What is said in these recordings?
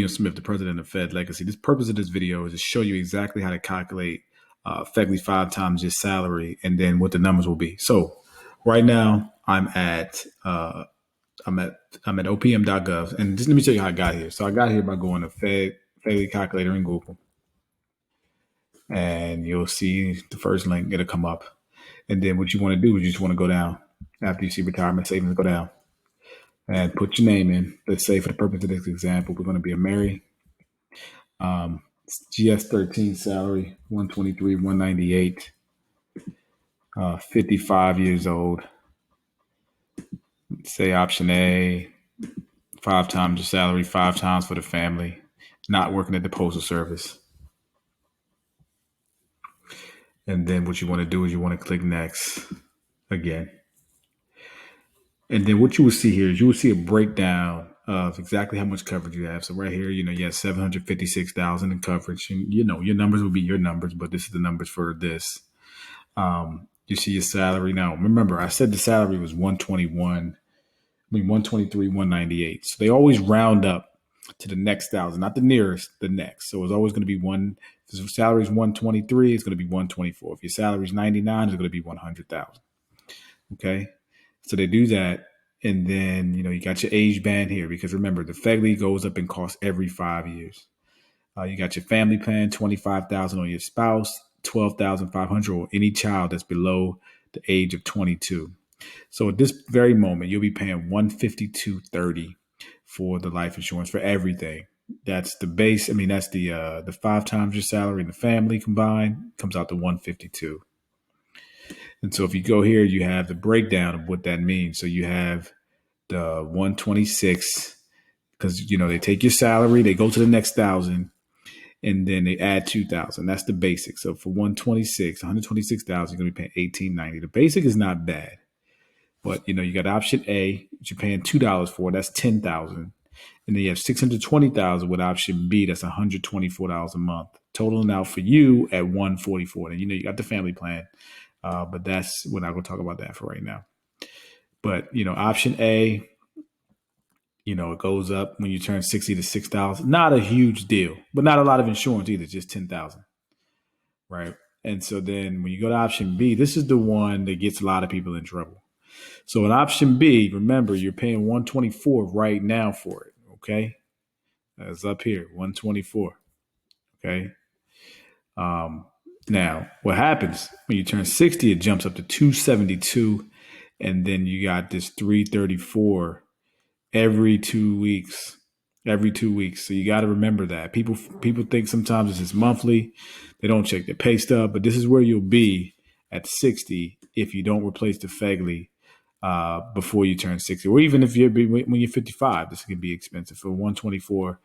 William Smith, the president of Fed Legacy. The purpose of this video is to show you exactly how to calculate FEGLI 5 times your salary and then what the numbers will be. So right now I'm at OPM.gov, and just let me tell you how I got here. So I got here by going to FEGLI calculator in Google, and you'll see the first link. It'll come up, and then what you want to do is you just want to go down after you see retirement savings. Go down and put your name in. Let's say for the purpose of this example, we're going to be a Mary. GS13 salary, 123, 198, 55 years old. Say option A, 5 times your salary, 5 times for the family, not working at the postal service. And then what you want to do is you want to click next again. And then what you will see here is you will see a breakdown of exactly how much coverage you have. So right here, you have 756,000 in coverage, and your numbers will be your numbers, but this is the numbers for this. You see your salary. Now, remember, I said the salary was 123, 198. So they always round up to the next thousand, not the nearest, the next. So it's always going to be one. If your salary is 123, it's going to be 124. If your salary is 99, it's going to be 100,000. Okay. So they do that. And then, you got your age band here, because remember, the FEGLI goes up in cost every 5 years. You got your family plan, 25,000 on your spouse, 12,500 on any child that's below the age of 22. So at this very moment, you'll be paying $152.30 for the life insurance for everything. That's the base. I mean, that's the 5 times your salary and the family combined comes out to $152. And so if you go here, you have the breakdown of what that means. So you have the 126, because, they take your salary, they go to the next 1,000, and then they add 2,000. That's the basic. So for 126,000, you're going to be paying $18.90. The basic is not bad, but you got option A, which you're paying $2 for. That's $10,000, and then you have $620,000 with option B. That's $124 a month, totaling out for you at $144. And you got the family plan. But we're not going to talk about that for right now. But, option A, it goes up when you turn 60 to $6,000. Not a huge deal, but not a lot of insurance either, just $10,000. Right. And so then when you go to option B, this is the one that gets a lot of people in trouble. So in option B, remember, you're paying $124 right now for it. Okay. That's up here, $124. Okay. Now, what happens when you turn 60, it jumps up to $272, and then you got this $334 every 2 weeks. Every 2 weeks. So you got to remember that. People think sometimes this is monthly. They don't check their pay stub, but this is where you'll be at 60 if you don't replace the FEGLI before you turn 60, or even if when you're 55. This can be expensive for $124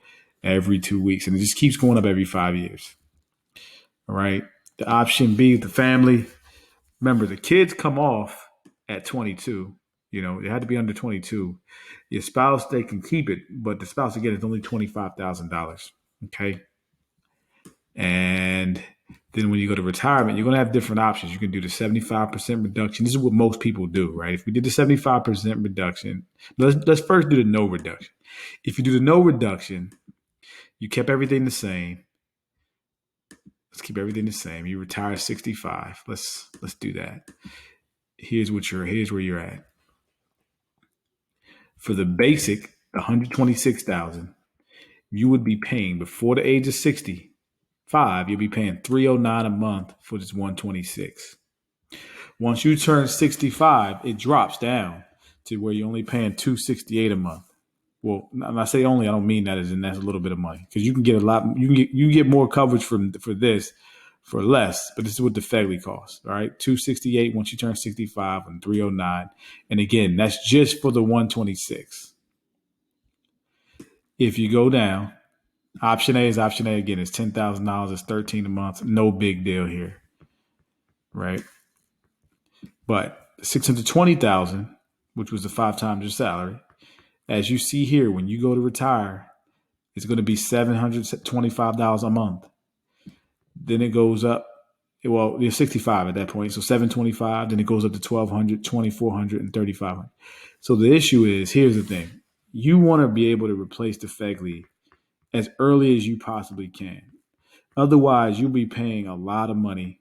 every 2 weeks, and it just keeps going up every 5 years. All right. The option B, the family. Remember, the kids come off at 22. They had to be under 22. Your spouse, they can keep it, but the spouse, again, is only $25,000. Okay. And then when you go to retirement, you're going to have different options. You can do the 75% reduction. This is what most people do, right? If we did the 75% reduction, let's first do the no reduction. If you do the no reduction, you kept everything the same. Let's keep everything the same. You retire at 65. Let's do that. Here's where you're at. For the basic, $126,000, you would be paying before the age of 65. You'll be paying $309 a month for this 126. Once you turn 65, it drops down to where you're only paying $268 a month. Well, when I say only, I don't mean that as in that's a little bit of money, because you can get a lot. You can get more coverage for this for less, but this is what the FEGLI costs. All right, $268 once you turn 65 and $309, and again, that's just for the 126. If you go down, option A is option A again. It's $10,000. It's $13 a month. No big deal here, right? But $620,000, which was the 5 times your salary. As you see here, when you go to retire, it's going to be $725 a month. Then it goes up. Well, you're 65 at that point. So $725, then it goes up to $1,200, $2,400, and $3,500. So the issue is, here's the thing. You want to be able to replace the FEGLI as early as you possibly can. Otherwise, you'll be paying a lot of money,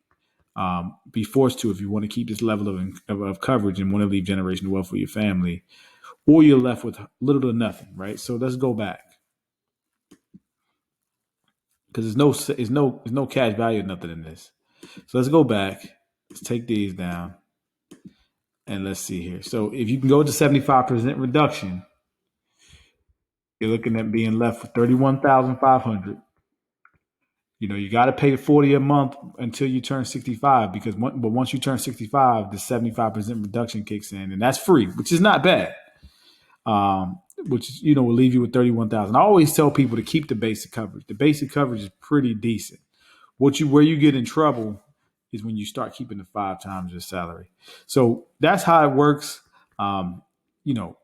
be forced to if you want to keep this level of coverage and want to leave generational wealth for your family, or you're left with little to nothing, right? So let's go back because there's no cash value, nothing in this. So let's go back. Let's take these down and let's see here. So if you can go to 75% reduction, you're looking at being left with 31,500. You got to pay 40 a month until you turn 65 but once you turn 65, the 75% reduction kicks in, and that's free, which is not bad. Which will leave you with 31,000. I always tell people to keep the basic coverage. The basic coverage is pretty decent. Where you get in trouble is when you start keeping the 5 times your salary. So that's how it works. You know,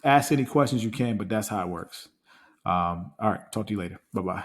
ask any questions you can, but that's how it works. All right, talk to you later. Bye bye.